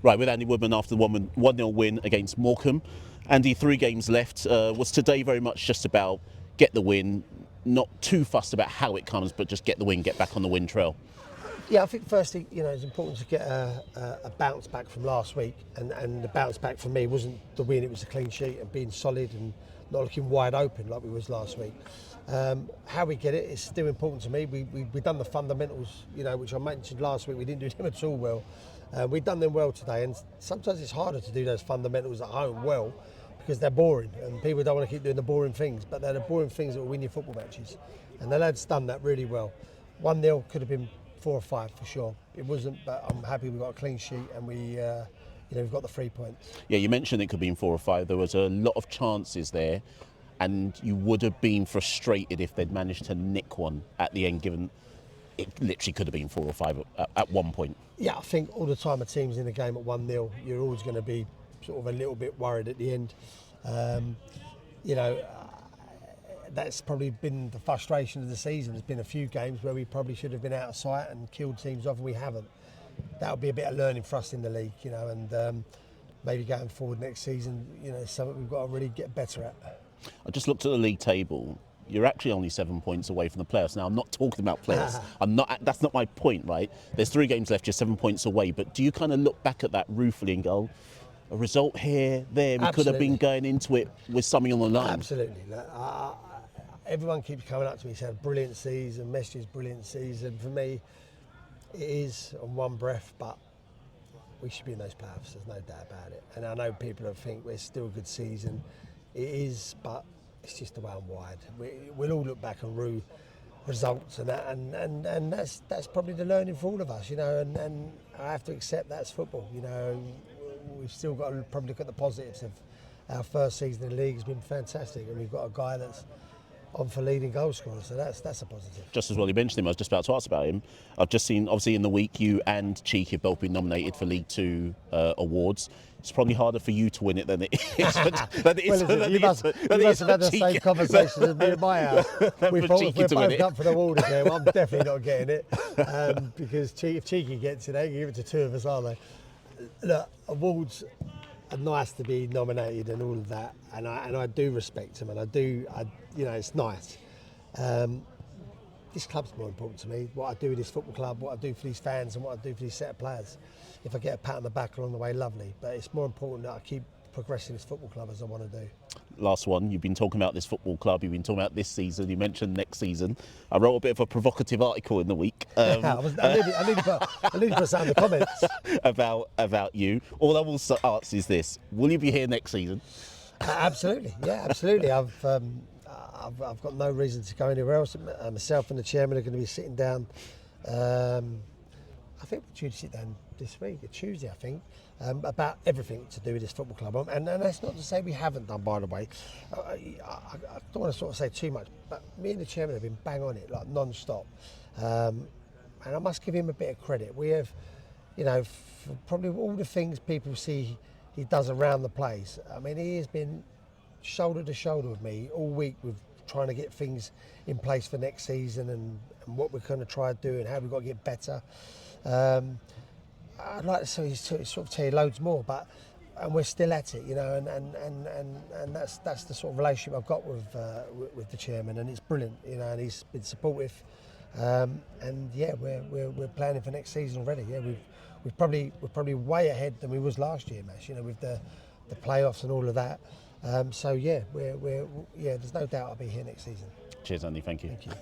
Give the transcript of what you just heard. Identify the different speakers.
Speaker 1: Right, with Andy Woodman after the 1-0 win against Morecambe. Andy, 3 games left. Was today very much just about get the win, not too fussed about how it comes, but just get the win, get back on the win trail?
Speaker 2: Yeah, I think firstly, it's important to get a bounce back from last week, and the bounce back for me wasn't the win; it was a clean sheet and being solid and not looking wide open like we was last week. How we get it is still important to me. We've done the fundamentals, which I mentioned last week. We didn't do them at all well. We've done them well today, and sometimes it's harder to do those fundamentals at home well because they're boring, and people don't want to keep doing the boring things. But they're the boring things that will win your football matches, and the lads done that really well. 1-0 could have been 4 or 5 for sure. It wasn't, but I'm happy we got a clean sheet and we've got the 3 points.
Speaker 1: Yeah, you mentioned it could be in 4 or 5. There was a lot of chances there, and you would have been frustrated if they'd managed to nick one at the end, given it literally could have been 4 or 5 at one point.
Speaker 2: Yeah, I think all the time a team's in a game at 1-0, you're always going to be sort of a little bit worried at the end. That's probably been the frustration of the season. There's been a few games where we probably should have been out of sight and killed teams off, and we haven't. That'll be a bit of learning for us in the league, and maybe going forward next season, something we've got to really get better at.
Speaker 1: I just looked at the league table. You're actually only 7 points away from the playoffs. Now, I'm not talking about playoffs. That's not my point, right? There's 3 games left. You're 7 points away. But do you kind of look back at that ruefully and go, a result here, there, we could have been going into it with something on the line?
Speaker 2: Absolutely. Everyone keeps coming up to me saying, brilliant season, Mechel's brilliant season. For me, it is on one breath, but we should be in those playoffs, there's no doubt about it. And I know people will think we're still a good season. It is, but it's just the way I'm wired. We'll all look back and rue results and that, and that's probably the learning for all of us, and I have to accept that's football. We've still got to probably look at the positives of our first season in the league has been fantastic, and we've got a guy that's on for leading goal scorer, so that's a positive.
Speaker 1: Just as well you mentioned him, I was just about to ask about him. I've just seen, obviously in the week, you and Cheeky have both been nominated for League 2 awards. It's probably harder for you to win it than it is
Speaker 2: You must have had the same conversation as me at my house. We thought if we're both up for the award again, well, I'm definitely not getting it, because if Cheeky gets it, they can give it to 2 of us, aren't they? Look, awards are nice to be nominated and all of that, and I do respect them, and I it's nice. This club's more important to me. What I do with this football club, what I do for these fans, and what I do for these set of players. If I get a pat on the back along the way, lovely. But it's more important that I keep progressing this football club as I want to do.
Speaker 1: Last one, you've been talking about this football club, you've been talking about this season, you mentioned next season. I wrote a bit of a provocative article in the week.
Speaker 2: I need to put something in the comments.
Speaker 1: about you. All I will ask is this, will you be here next season?
Speaker 2: Absolutely, yeah, absolutely. I've got no reason to go anywhere else. Myself and the chairman are going to be sitting down. I think we're due to sit down this week, Tuesday, I think, about everything to do with this football club. And that's not to say we haven't done, by the way. I don't want to sort of say too much, but me and the chairman have been bang on it, like non-stop. And I must give him a bit of credit. We have, for probably all the things people see he does around the place. I mean, he has been shoulder to shoulder with me all week with trying to get things in place for next season and what we're going to try to do and how we've got to get better. I'd like to sort of tell you loads more, and we're still at it, and that's the sort of relationship I've got with the chairman, and it's brilliant, and he's been supportive, and yeah, we're planning for next season already. Yeah, we're probably way ahead than we was last year, Mash, with the playoffs and all of that. So yeah, there's no doubt I'll be here next season.
Speaker 1: Cheers, Andy. Thank you.
Speaker 2: Thank you.